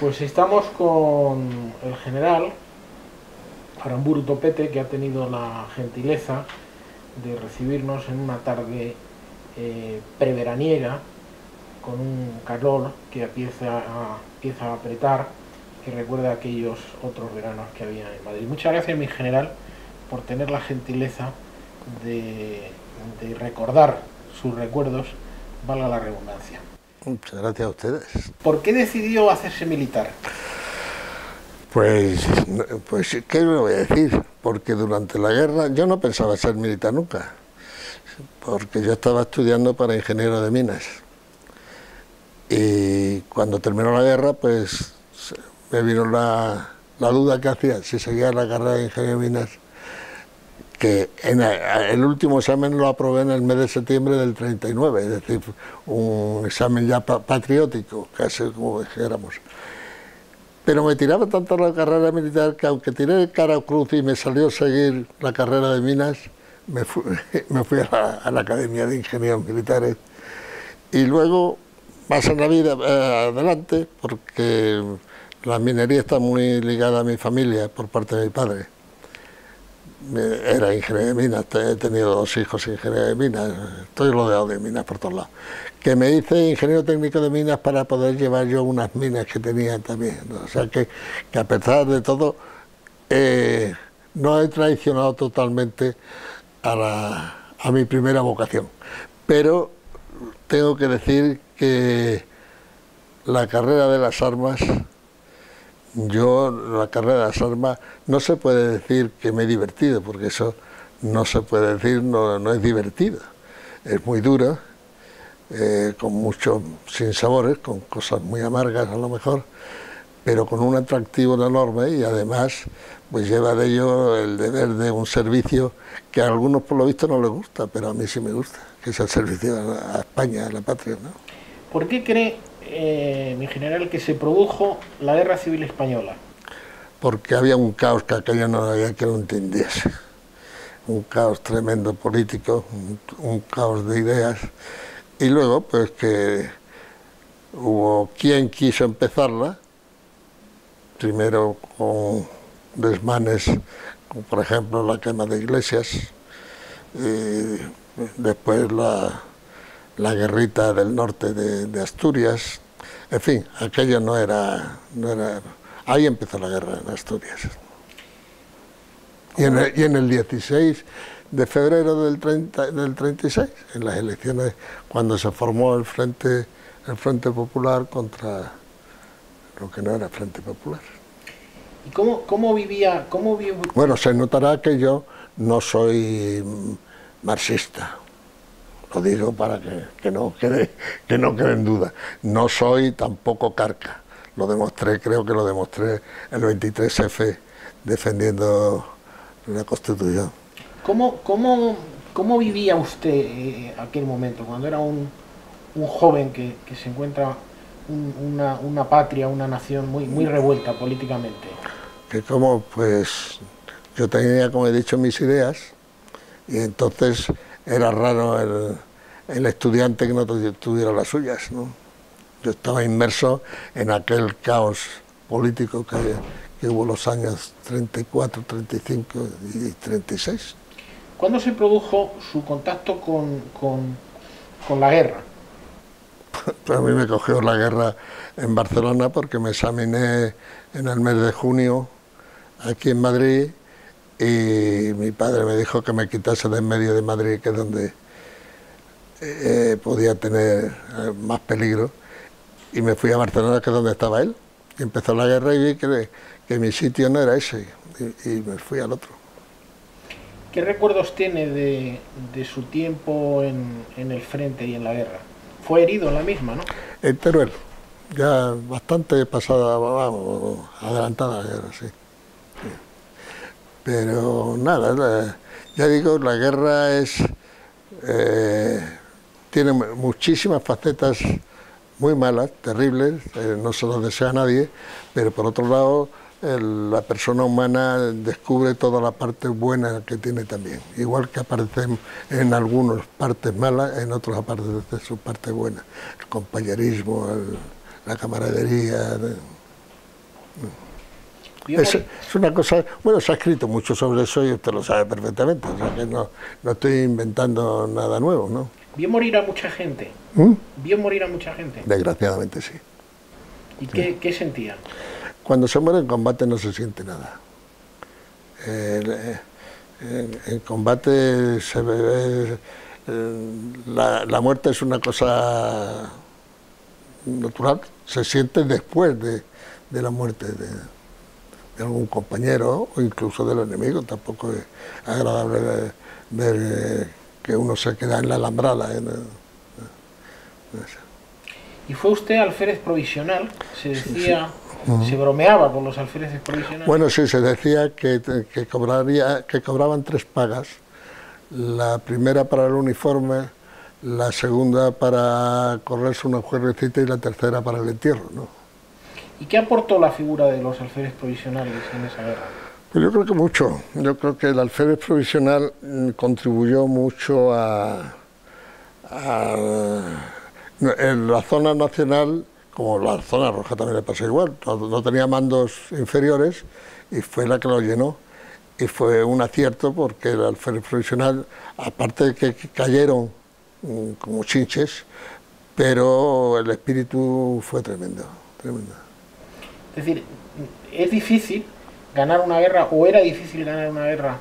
Pues estamos con el general Aramburu Topete, que ha tenido la gentileza de recibirnos en una tarde preveraniega, con un calor que empieza a apretar, que recuerda aquellos otros veranos que había en Madrid. Muchas gracias, mi general, por tener la gentileza de recordar sus recuerdos, valga la redundancia. Muchas gracias a ustedes. ¿Por qué decidió hacerse militar? Pues, ¿qué le voy a decir? Porque durante la guerra yo no pensaba ser militar nunca, porque yo estaba estudiando para ingeniero de minas. Y cuando terminó la guerra, pues me vino la duda que hacía, si seguía la carrera de ingeniero de minas, que en el último examen lo aprobé en el mes de septiembre del 39, es decir, un examen ya patriótico, casi como dijéramos. Pero me tiraba tanto la carrera militar que aunque tiré cara a cruz y me salió seguir la carrera de minas, me fui a la Academia de Ingenieros Militares. Y luego, más en la vida adelante, porque la minería está muy ligada a mi familia por parte de mi padre. Era ingeniero de minas, he tenido 2 hijos ingenieros de minas, estoy rodeado de minas por todos lados. Que me hice ingeniero técnico de minas para poder llevar yo unas minas que tenía también. O sea que a pesar de todo, no he traicionado totalmente a mi primera vocación. Pero tengo que decir que la carrera de las armas, la carrera de las armas, no se puede decir que me he divertido, porque eso no se puede decir, no es divertido. Es muy dura, con muchos sinsabores, con cosas muy amargas a lo mejor, pero con un atractivo enorme y además pues lleva de ello el deber de un servicio que a algunos por lo visto no les gusta, pero a mí sí me gusta, que es el servicio a España, a la patria, ¿no? ¿Por qué cree, mi general, que se produjo la Guerra Civil Española? Porque había un caos que aquello no había que lo entendiese. Un caos tremendo político, un caos de ideas. Y luego, pues que hubo quien quiso empezarla, primero con desmanes, como por ejemplo la quema de iglesias, y después la guerrita del norte de Asturias. En fin, aquello no era... Ahí empezó la guerra en Asturias. Y en el 16 de febrero del 36, en las elecciones, cuando se formó el Frente Popular contra lo que no era Frente Popular. ¿Y cómo vivía? Bueno, se notará que yo no soy marxista. Lo digo para que no quede en duda. No soy tampoco carca. Lo demostré, creo que lo demostré el 23F defendiendo la Constitución. ¿Cómo vivía usted aquel momento, cuando era un joven que se encuentra una patria, una nación muy revuelta políticamente? Que pues yo tenía, como he dicho, mis ideas, y entonces era raro el estudiante que no tuviera las suyas, ¿no? Yo estaba inmerso en aquel caos político que hubo los años 34, 35 y 36. ¿Cuándo se produjo su contacto con la guerra? Pues a mí me cogió la guerra en Barcelona porque me examiné en el mes de junio aquí en Madrid y mi padre me dijo que me quitase de en medio de Madrid, que es donde podía tener más peligro, y me fui a Barcelona, que es donde estaba él. Y empezó la guerra y vi que mi sitio no era ese, y me fui al otro. ¿Qué recuerdos tiene de su tiempo en el frente y en la guerra? Fue herido en la misma, ¿no? En Teruel, ya bastante pasada, vamos, adelantada la guerra, sí. Pero nada, ya digo, la guerra tiene muchísimas facetas muy malas, terribles, no se lo desea a nadie, pero por otro lado la persona humana descubre toda la parte buena que tiene también, igual que aparecen en algunas partes malas, en otros aparece su parte buena, el compañerismo, la camaradería. Es una cosa, bueno, se ha escrito mucho sobre eso y usted lo sabe perfectamente, o sea que no estoy inventando nada nuevo, ¿no? ¿Vio morir a mucha gente? ¿Vio morir a mucha gente? Desgraciadamente sí. ¿Y qué sentían? Cuando se muere en combate no se siente nada. En combate se ve, la muerte es una cosa natural, se siente después de la muerte de algún compañero o incluso del enemigo. Tampoco es agradable ver que uno se queda en la alambrada. ¿Y fue usted alférez provisional? Se decía, se bromeaba con los alféreces provisionales. Bueno, sí, se decía que cobraban 3 pagas. La primera para el uniforme, la segunda para correrse una juerrecita y la tercera para el entierro, ¿no? ¿Y qué aportó la figura de los alférez provisionales en esa guerra? Pues yo creo que mucho. Yo creo que el alférez provisional contribuyó mucho en la zona nacional, como la zona roja también le pasó igual, no tenía mandos inferiores y fue la que lo llenó. Y fue un acierto porque el alférez provisional, aparte de que cayeron como chinches, pero el espíritu fue tremendo, tremendo. Es decir, es difícil ganar una guerra, o era difícil ganar una guerra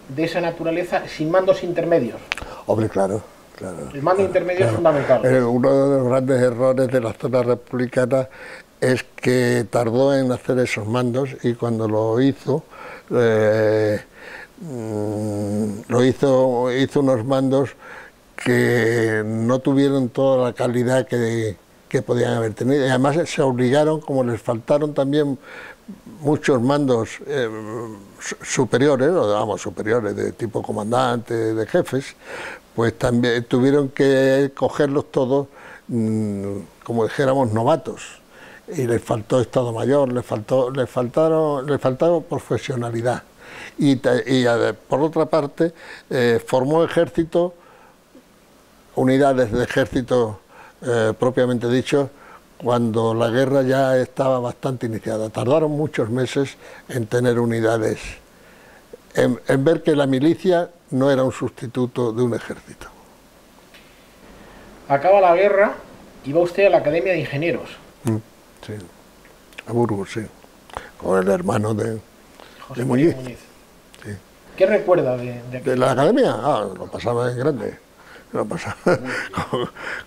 de esa naturaleza sin mandos intermedios. Hombre, claro, claro. El mando intermedio es fundamental. Uno de los grandes errores de la zona republicana es que tardó en hacer esos mandos y cuando lo hizo unos mandos que no tuvieron toda la calidad que podían haber tenido. Y además se obligaron, como les faltaron también muchos mandos superiores, o digamos superiores de tipo comandante, de jefes, pues también tuvieron que cogerlos todos, como dijéramos, novatos. Y les faltó Estado Mayor, les faltaba profesionalidad. Y por otra parte, formó ejército, unidades de ejército propiamente dicho, cuando la guerra ya estaba bastante iniciada. Tardaron muchos meses en tener unidades, en ver que la milicia no era un sustituto de un ejército. Acaba la guerra y va usted a la Academia de Ingenieros. Sí, a Burgos, sí, con el hermano de Muñiz. Sí. ¿Qué recuerda de la academia? Lo pasaba en grande. Lo pasaba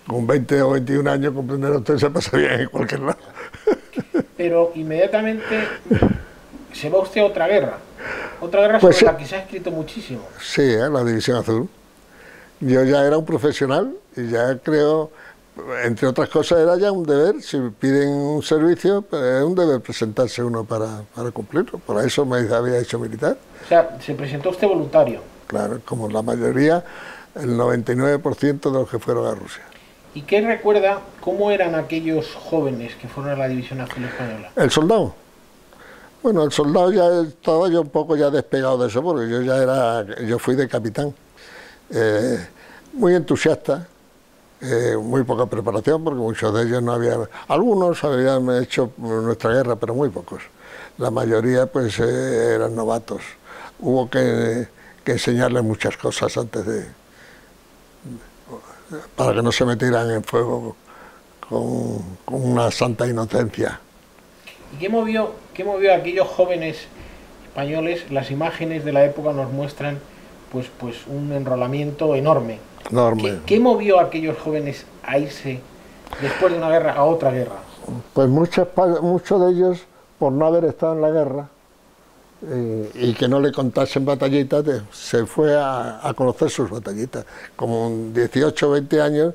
con 20 o 21 años, comprender usted, se pasa bien en cualquier lado. Pero inmediatamente se va usted a otra guerra pues sobre la que se ha escrito muchísimo. Sí, la División Azul. Yo ya era un profesional y ya creo, entre otras cosas, era ya un deber. Si piden un servicio, pues es un deber presentarse uno para cumplirlo. Por eso me había hecho militar. O sea, se presentó usted voluntario. Claro, como la mayoría, el 99% de los que fueron a Rusia. ¿Y qué recuerda cómo eran aquellos jóvenes que fueron a la División Azul Española? ¿El soldado? Bueno, el soldado ya estaba yo un poco ya despegado de eso, porque yo fui de capitán. Muy entusiasta, muy poca preparación, porque muchos de ellos no habían... Algunos habían hecho nuestra guerra, pero muy pocos. La mayoría pues eran novatos. Hubo que enseñarles muchas cosas antes para que no se metieran en fuego con una santa inocencia. ¿Y qué movió a aquellos jóvenes españoles? Las imágenes de la época nos muestran pues un enrolamiento enorme. ¿Qué movió a aquellos jóvenes a irse después de una guerra a otra guerra? Pues muchos de ellos, por no haber estado en la guerra y que no le contasen batallitas, se fue a conocer sus batallitas. Como 18 o 20 años,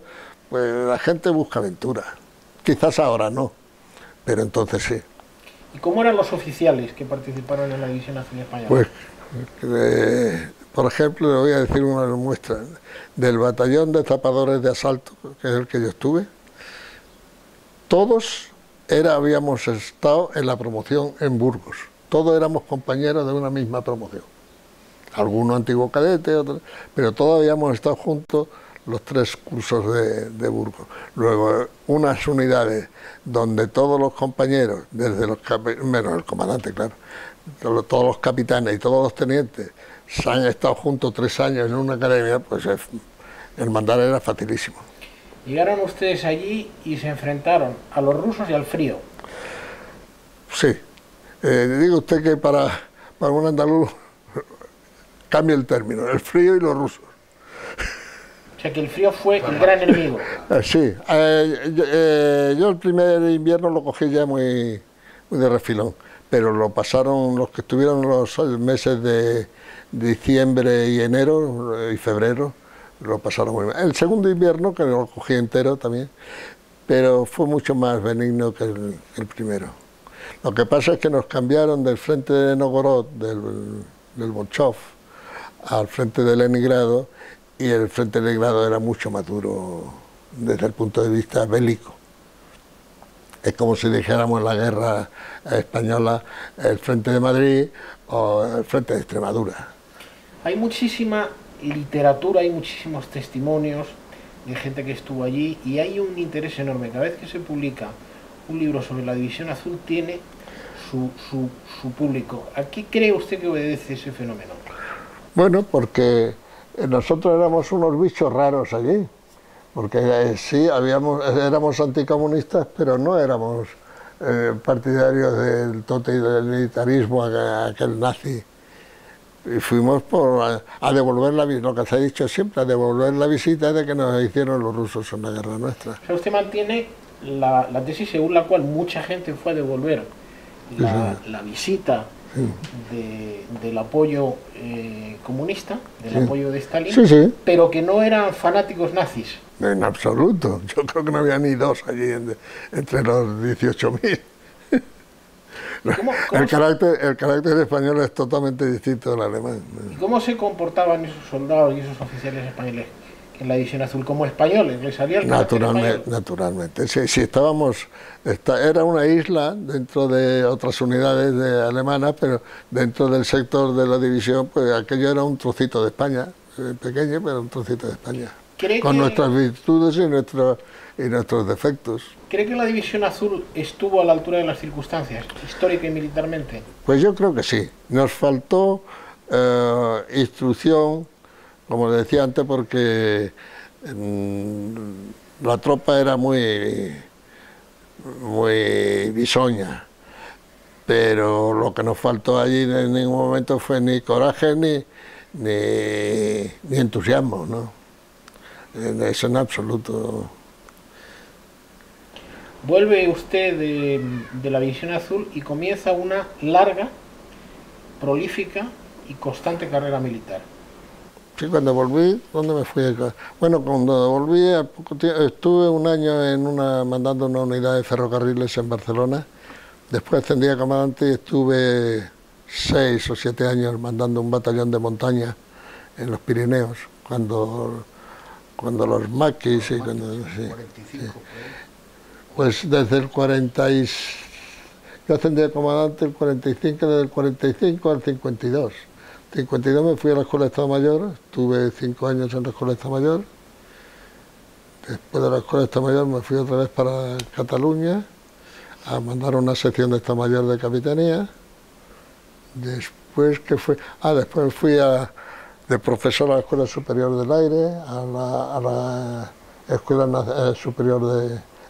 pues la gente busca aventura. Quizás ahora no, pero entonces sí. ¿Y cómo eran los oficiales que participaron en la División Azul Española? Pues, por ejemplo, le voy a decir una muestra. Del batallón de zapadores de asalto, que es el que yo estuve, todos habíamos estado en la promoción en Burgos. Todos éramos compañeros de una misma promoción. Algunos antiguos cadetes, otros, pero todos habíamos estado juntos los 3 cursos de Burgos. Luego, unas unidades donde todos los compañeros, desde los menos el comandante, claro, todos los capitanes y todos los tenientes, se han estado juntos 3 años en una academia, pues el mandar era facilísimo. Llegaron ustedes allí y se enfrentaron a los rusos y al frío. Sí. Diga usted que para un andaluz cambia el término, el frío y los rusos. O sea que el frío fue el gran enemigo. Sí. Yo el primer invierno lo cogí ya muy de refilón, pero lo pasaron los que estuvieron los meses de diciembre y enero y febrero, lo pasaron muy mal. El segundo invierno, que lo cogí entero también, pero fue mucho más benigno que el primero. Lo que pasa es que nos cambiaron del frente de Novgorod, del Bolchov, al frente de Leningrado, y el frente de Leningrado era mucho más duro desde el punto de vista bélico. Es como si dijéramos en la guerra española el frente de Madrid o el frente de Extremadura. Hay muchísima literatura, hay muchísimos testimonios de gente que estuvo allí y hay un interés enorme. Cada vez que se publica un libro sobre la División Azul tiene su público. ¿A qué cree usted que obedece ese fenómeno? Bueno, porque nosotros éramos unos bichos raros allí, porque sí, éramos anticomunistas, pero no éramos partidarios del totalitarismo, aquel nazi. Y fuimos a devolver lo que se ha dicho siempre, a devolver la visita de que nos hicieron los rusos en la guerra nuestra. O sea, usted mantiene la tesis según la cual mucha gente fue a devolver la visita del apoyo comunista, del apoyo de Stalin, pero que no eran fanáticos nazis. En absoluto, yo creo que no había ni 2 allí entre los 18.000. El carácter español es totalmente distinto del alemán. ¿Y cómo se comportaban esos soldados y esos oficiales españoles en la División Azul? ¿Como españoles? ¿Les salía el carácter español? Naturalmente. Sí, era una isla dentro de otras unidades alemanas, pero dentro del sector de la división, pues aquello era un trocito de España, pequeño, pero un trocito de España. Con nuestras virtudes y nuestros defectos. ¿Cree que la División Azul estuvo a la altura de las circunstancias, histórica y militarmente? Pues yo creo que sí. Nos faltó instrucción, como decía antes, porque la tropa era muy bisoña, pero lo que nos faltó allí en ningún momento fue ni coraje ni entusiasmo, ¿no? Eso en absoluto. Vuelve usted de la División Azul y comienza una larga, prolífica y constante carrera militar. Sí, cuando volví, ¿dónde me fui? Bueno, cuando volví, al poco tiempo, estuve un año mandando una unidad de ferrocarriles en Barcelona. Después ascendí a comandante y estuve 6 o 7 años mandando un batallón de montaña en los Pirineos, cuando los maquis y cuando... Sí, 45, sí. Pues desde el 46, yo ascendí a comandante el 45, desde el 45 al 52. En el 52 me fui a la Escuela de Estado Mayor, estuve 5 años en la Escuela de Estado Mayor. Después de la Escuela de Estado Mayor me fui otra vez para Cataluña a mandar una sección de Estado Mayor de Capitanía. Después después fui de profesor a la Escuela Superior del Aire, a la Escuela Superior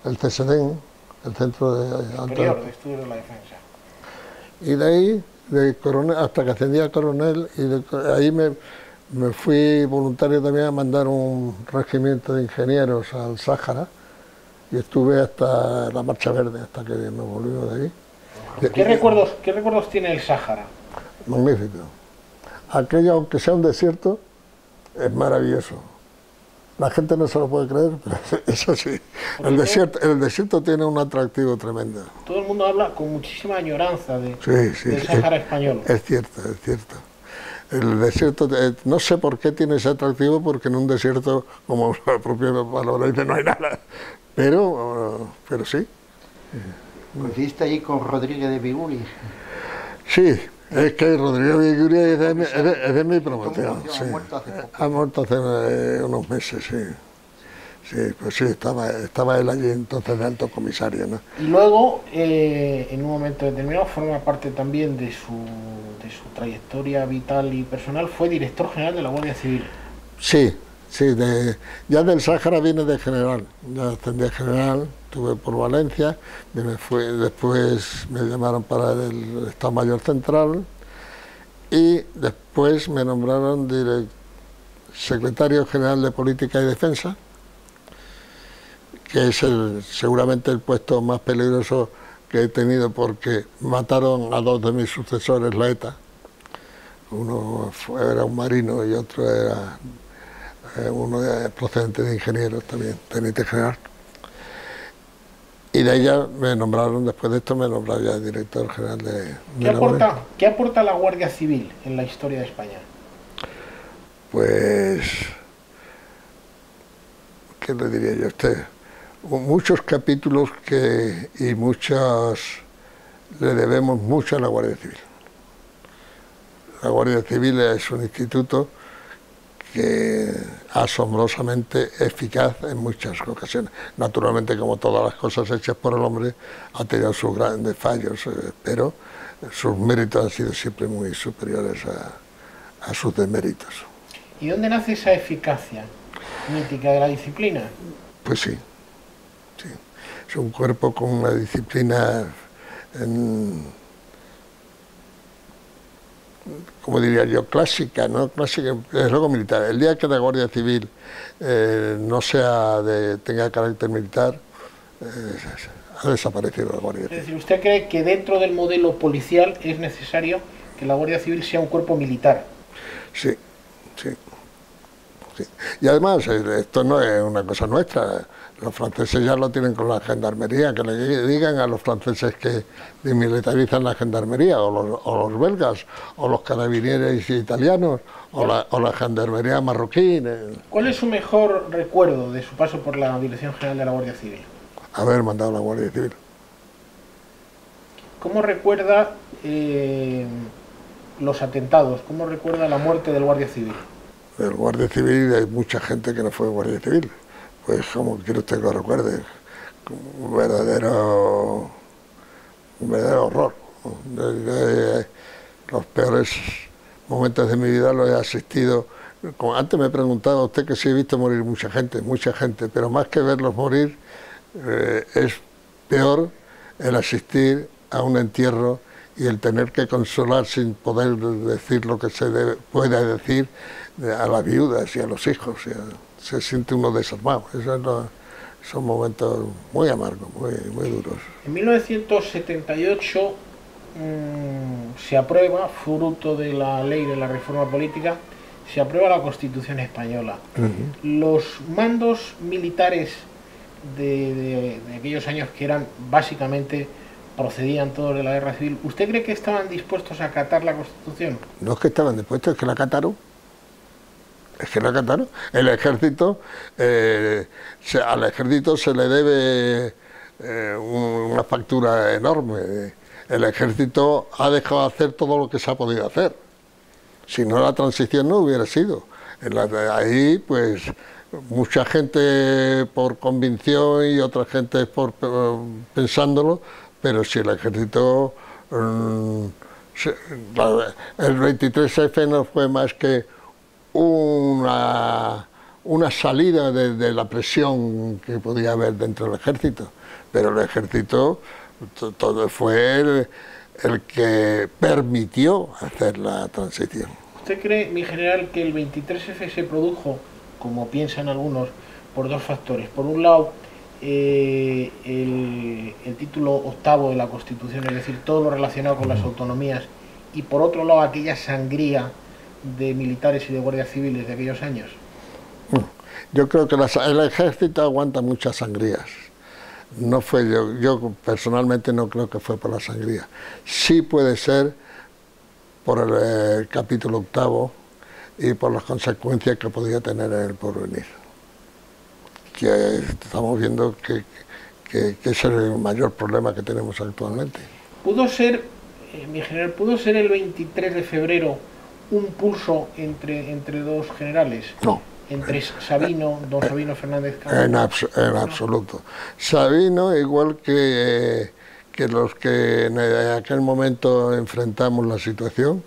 del CSDEN, el Centro Superior de Estudios de la Defensa. Y de ahí, de coronel, hasta que ascendí a coronel, y ahí me fui voluntario también a mandar un regimiento de ingenieros al Sáhara, y estuve hasta la Marcha Verde, hasta que me volvimos de ahí. ¿Qué recuerdos tiene el Sáhara? Magnífico. Aquello, aunque sea un desierto, es maravilloso. La gente no se lo puede creer, pero es así. El desierto tiene un atractivo tremendo. Todo el mundo habla con muchísima añoranza del Sáhara español. Es cierto. El desierto, no sé por qué tiene ese atractivo, porque en un desierto, como la propia palabra dice, no hay nada. Pero sí. ¿Coincidiste allí con Rodríguez de Biguli? Sí, Es que Rodrigo Villagrú es de mi promoción, sí. Ha muerto hace unos meses, sí. Sí, pues sí, estaba él allí entonces de alto comisario, ¿no? Y luego, en un momento determinado, forma parte también de su trayectoria vital y personal, fue director general de la Guardia Civil. Sí, sí, ya del Sáhara viene de general, ya ascendí a general, estuve por Valencia, después me llamaron para el Estado Mayor Central y después me nombraron secretario general de Política y Defensa, que es seguramente el puesto más peligroso que he tenido porque mataron a dos de mis sucesores, la ETA. Uno era un marino y otro era procedente de ingenieros también, teniente general. Y de ella me nombraron, después de esto me nombraron ya director general de la Guardia. ¿Qué aporta la Guardia Civil en la historia de España? Pues, ¿qué le diría yo a usted? Muchos capítulos y muchos le debemos mucho a la Guardia Civil. La Guardia Civil es un instituto que asombrosamente eficaz en muchas ocasiones. Naturalmente, como todas las cosas hechas por el hombre, ha tenido sus grandes fallos, pero sus méritos han sido siempre muy superiores a sus deméritos. ¿Y dónde nace esa eficacia mítica de la disciplina? Pues sí. Sí. Es un cuerpo con una disciplina, como diría yo, clásica, ¿no? Clásica, es luego militar. El día que la Guardia Civil no tenga carácter militar, ha desaparecido la Guardia Civil. Es decir, ¿usted cree que dentro del modelo policial es necesario que la Guardia Civil sea un cuerpo militar? Sí, sí. Sí. Y además, esto no es una cosa nuestra, los franceses ya lo tienen con la gendarmería, que le digan a los franceses que desmilitarizan la gendarmería, o los belgas, o los carabineros italianos, o la gendarmería marroquí. ¿Cuál es su mejor recuerdo de su paso por la Dirección General de la Guardia Civil? Haber mandado a la Guardia Civil. ¿Cómo recuerda los atentados? ¿Cómo recuerda la muerte del Guardia Civil? Del Guardia Civil hay mucha gente que no fue Guardia Civil. Pues como quiere usted que lo recuerde, un verdadero horror. Los peores momentos de mi vida los he asistido. Como antes me preguntaba usted que si he visto morir mucha gente, pero más que verlos morir, es peor el asistir a un entierro y el tener que consolar sin poder decir lo que puede decir a las viudas y a los hijos. Se siente uno desarmado. Son momentos muy amargos, muy duros. En 1978 se aprueba, fruto de la ley de la reforma política, se aprueba la Constitución española. Los mandos militares de aquellos años, que eran básicamente, procedían todos de la guerra civil, ¿usted cree que estaban dispuestos a acatar la Constitución? No es que estaban dispuestos, es que la acataron. Es que la acataron. El ejército, al ejército se le debe una factura enorme. El ejército ha dejado de hacer todo lo que se ha podido hacer. Si no, la transición no hubiera sido. Ahí, pues, mucha gente por convicción y otra gente pensándolo, pero si el ejército... el 23F no fue más que una salida de la presión que podía haber dentro del ejército, pero el ejército todo fue el que permitió hacer la transición. ¿Usted cree, mi general, que el 23F se produjo, como piensan algunos, por dos factores? Por un lado, el título octavo de la Constitución, es decir, todo lo relacionado con las autonomías, y por otro lado, aquella sangría de militares y de guardias civiles de aquellos años. Yo creo que el ejército aguanta muchas sangrías. No fue yo personalmente no creo que fue por la sangría. Sí puede ser por el capítulo octavo y por las consecuencias que podía tener en el porvenir. Que estamos viendo que es el mayor problema que tenemos actualmente. ¿Pudo ser mi general, ¿pudo ser el 23 de febrero un pulso entre dos generales? No. Entre Sabino, don Sabino Fernández Camacho. En absoluto. Sabino, igual que los que en aquel momento enfrentamos la situación,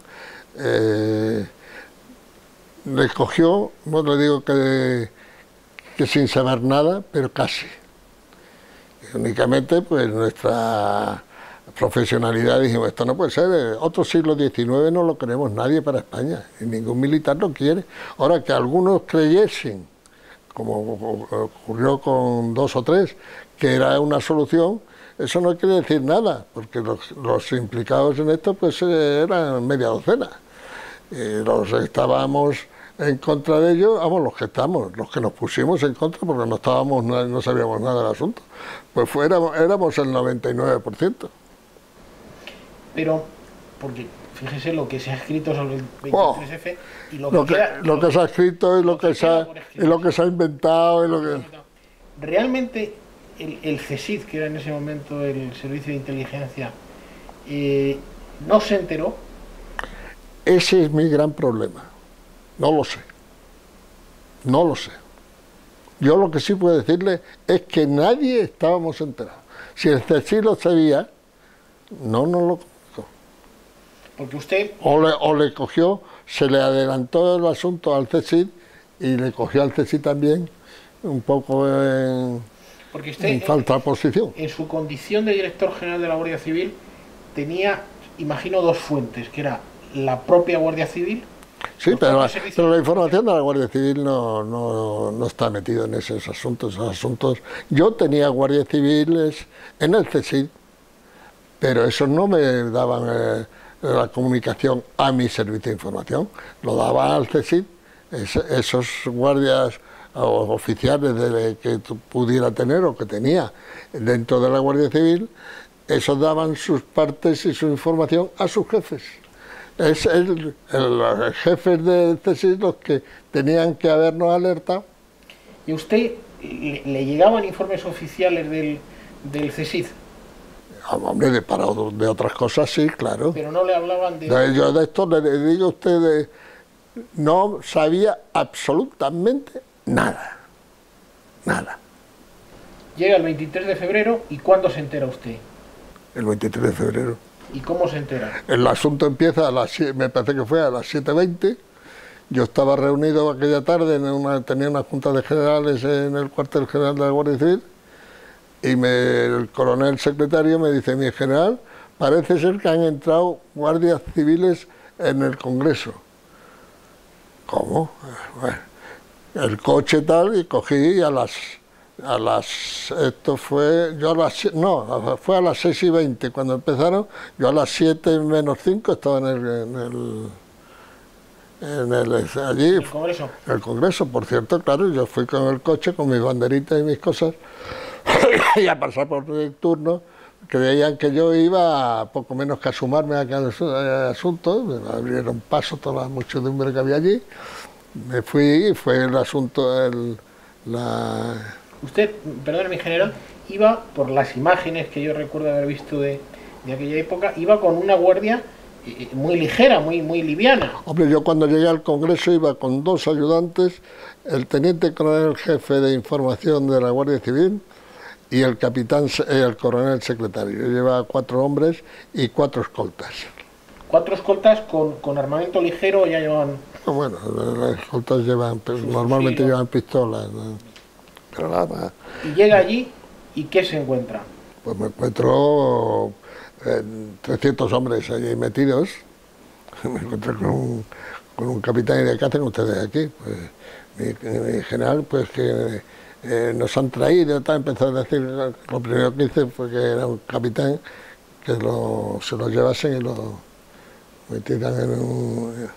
le cogió, no le digo que sin saber nada, pero casi. Y únicamente pues nuestra profesionalidad, dijimos, esto no puede ser, otro siglo XIX no lo queremos nadie para España, y ningún militar lo quiere. Ahora, que algunos creyesen, como ocurrió con 2 o 3, que era una solución, eso no quiere decir nada, porque los implicados en esto pues eran media docena. Y los que estábamos en contra de ellos, vamos, los que nos pusimos en contra porque no sabíamos nada del asunto, pues éramos el 99%. Pero, porque fíjese lo que se ha escrito sobre el 23F y lo que se ha escrito y lo que se ha inventado y lo que... Realmente el CSIC, que era en ese momento el Servicio de Inteligencia, no se enteró. Ese es mi gran problema. No lo sé. No lo sé. Yo lo que sí puedo decirle es que nadie estábamos enterados. Si el CSIC lo sabía, no nos lo comunicó. Porque usted... O le cogió, se le adelantó el asunto al CSIC y le cogió al CSIC también un poco en falta de posición. En su condición de director general de la Guardia Civil tenía, imagino, 2 fuentes, que era la propia Guardia Civil. Sí, pero la información de la Guardia Civil no está metida en esos asuntos. Yo tenía Guardia Civiles en el CSIC, pero esos no me daban la comunicación a mi servicio de información, lo daba al CSIC, esos guardias o oficiales que pudiera tener o que tenía dentro de la Guardia Civil, esos daban sus partes y su información a sus jefes. Es los jefes del CSIC los que tenían que habernos alertado. ¿Y a usted le llegaban informes oficiales del CSIC? Hombre, de otras cosas sí, claro. Pero no le hablaban de... Yo de esto le digo a usted, no sabía absolutamente nada. Nada. Llega el 23 de febrero y ¿cuándo se entera usted? El 23 de febrero. ¿Y cómo se entera? El asunto empieza me parece que fue a las 7:20. Yo estaba reunido aquella tarde, tenía una junta de generales en el cuartel general de la Guardia Civil, y el coronel secretario me dice, mi general, parece ser que han entrado guardias civiles en el Congreso. ¿Cómo? Bueno, el coche tal, y cogí esto fue, fue a las 6:20 cuando empezaron, yo a las 7:05 estaba allí, ¿El Congreso? El Congreso, por cierto, claro, yo fui con el coche, con mis banderitas y mis cosas, y a pasar por el turno, creían que yo iba poco menos que a sumarme a aquel asunto, me abrieron paso toda la muchedumbre que había allí, me fui y fue el asunto, Usted, perdone mi general, iba, por las imágenes que yo recuerdo haber visto de aquella época, iba con una guardia muy ligera, muy liviana. Hombre, yo cuando llegué al Congreso iba con 2 ayudantes, el teniente coronel jefe de información de la Guardia Civil y el coronel secretario. Yo llevaba 4 hombres y 4 escoltas. 4 escoltas con armamento ligero, ya llevaban... Bueno, las escoltas normalmente llevan pistolas, ¿no? Pero nada más. Y llega allí, ¿y qué se encuentra? Pues me encuentro 300 hombres allí metidos. Me encontré con un capitán y de ¿qué hacen ustedes aquí? Pues mi general, pues que nos han traído, empezó a decir, lo primero que hice fue que era un capitán, que se lo llevasen y lo metieran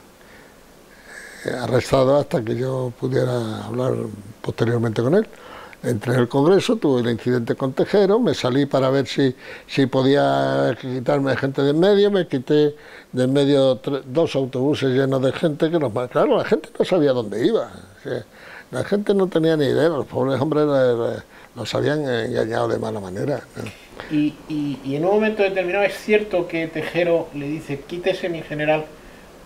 arrestado hasta que yo pudiera hablar posteriormente con él. Entré en el Congreso, tuve el incidente con Tejero, me salí para ver si podía quitarme gente de en medio, me quité de en medio 2 autobuses llenos de gente, claro, la gente no sabía dónde iba, o sea, la gente no tenía ni idea, los pobres hombres los habían engañado de mala manera, ¿no? Y en un momento determinado es cierto que Tejero le dice, quítese mi general,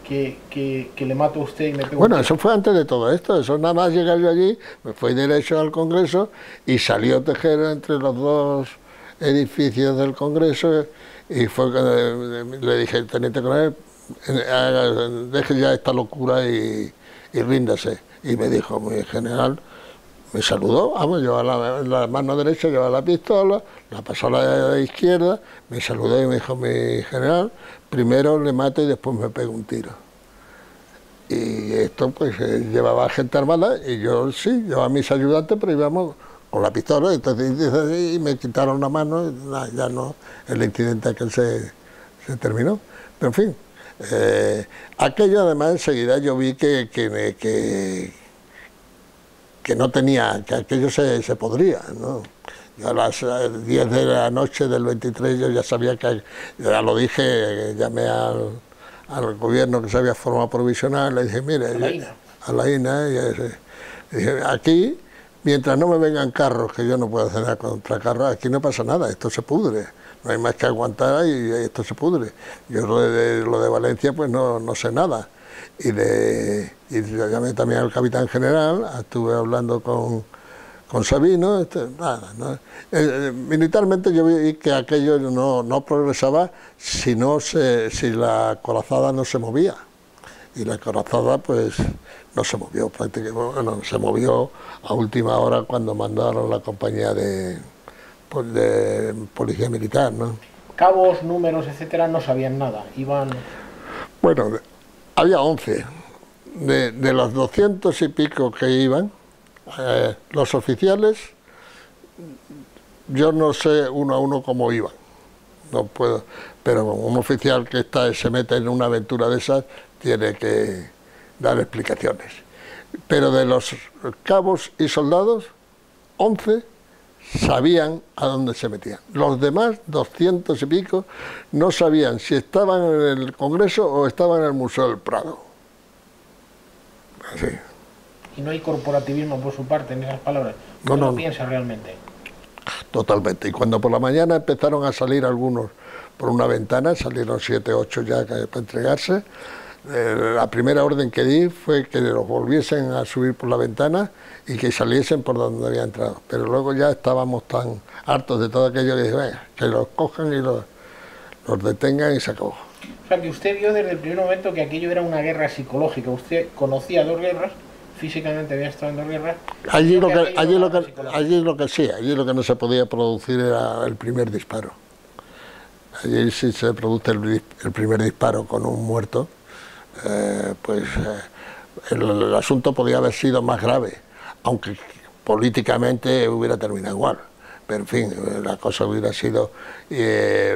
que le mato a usted y me pego. Bueno, eso fue antes de todo esto, eso nada más llegar yo allí, me fui derecho al Congreso y salió Tejero entre los dos edificios del Congreso y fue que le dije, teniente coronel, deje ya esta locura y ríndase. Y me dijo, mi general, me saludó, vamos, llevaba la mano derecha, llevaba la pistola, la pasó a la izquierda, me saludó y me dijo, mi general, primero le mato y después me pego un tiro. Y esto pues llevaba gente armada y yo sí, llevaba a mis ayudantes, pero íbamos con la pistola, entonces y me quitaron la mano y nada, ya no, el incidente aquel se terminó. Pero en fin, aquello además enseguida yo vi que no tenía, que aquello se podría, ¿no? Yo a las 10 de la noche del 23 yo ya sabía que, ya lo dije, llamé al gobierno que se había formado provisional, le dije, mire, a la INA, y dije, aquí, mientras no me vengan carros, que yo no puedo hacer nada contra carros, aquí no pasa nada, esto se pudre, no hay más que aguantar y esto se pudre. Yo lo de Valencia pues no sé nada. Y llamé también al capitán general, estuve hablando con Sabino, nada, ¿no? Militarmente yo vi que aquello no progresaba si la corazada no se movía. Y la corazada pues no se movió prácticamente, bueno, se movió a última hora cuando mandaron la compañía de policía militar, ¿no? Cabos, números, etcétera, no sabían nada, iban... Bueno, había 11. De los 200 y pico que iban, los oficiales, yo no sé uno a uno cómo iban, no puedo, pero un oficial que se mete en una aventura de esas tiene que dar explicaciones. Pero de los cabos y soldados, 11 sabían a dónde se metían. Los demás, 200 y pico, no sabían si estaban en el Congreso o estaban en el Museo del Prado. Así. Y no hay corporativismo por su parte en esas palabras. No piensa realmente. Totalmente. Y cuando por la mañana empezaron a salir algunos por una ventana, salieron 7, 8 ya para entregarse, la primera orden que di fue que los volviesen a subir por la ventana y que saliesen por donde había entrado. Pero luego ya estábamos tan hartos de todo aquello que dije, que los cojan y los detengan y se acabó. O sea, que usted vio desde el primer momento que aquello era una guerra psicológica. Usted conocía 2 guerras, físicamente había estado en 2 guerras. Allí lo que no se podía producir era el primer disparo. Allí si se produce el primer disparo con un muerto, el asunto podía haber sido más grave, aunque políticamente hubiera terminado igual. Pero en fin, la cosa hubiera sido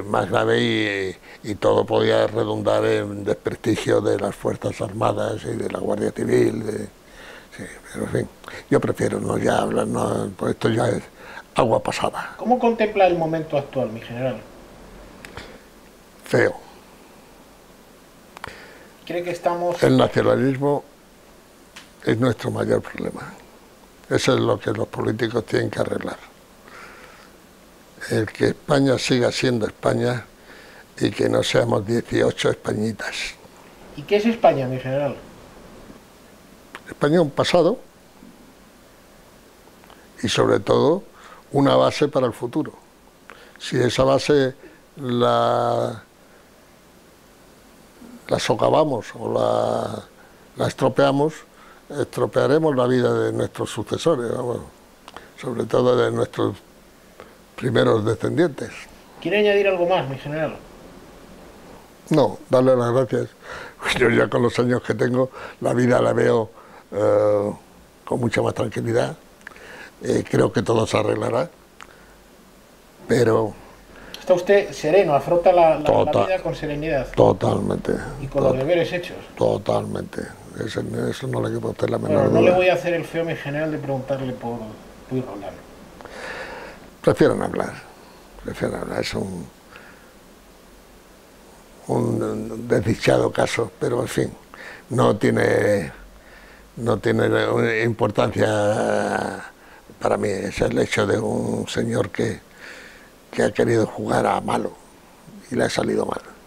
más grave y todo podía redundar en desprestigio de las Fuerzas Armadas y de la Guardia Civil. Sí, pero en fin, yo prefiero no ya hablar, pues esto ya es agua pasada. ¿Cómo contempla el momento actual, mi general? Feo. ¿Cree que estamos...? El nacionalismo es nuestro mayor problema. Eso es lo que los políticos tienen que arreglar. El que España siga siendo España y que no seamos 18 españitas. ¿Y qué es España, mi general? España es un pasado y sobre todo una base para el futuro. Si esa base la socavamos o la estropeamos, estropearemos la vida de nuestros sucesores, vamos, sobre todo de nuestros primeros descendientes. ¿Quiere añadir algo más, mi general? No, darle las gracias. Yo ya con los años que tengo, la vida la veo con mucha más tranquilidad. Creo que todo se arreglará, pero... Está usted sereno, afronta la vida con serenidad. Totalmente. Y con los deberes hechos. Totalmente. Eso no le quepo a usted la menor duda. No le voy a hacer el feo, mi general, de preguntarle por Puig Roldán. Prefiero no hablar. Es un desdichado caso, pero en fin, no tiene importancia Para mí es el hecho de un señor que ha querido jugar a malo y le ha salido mal.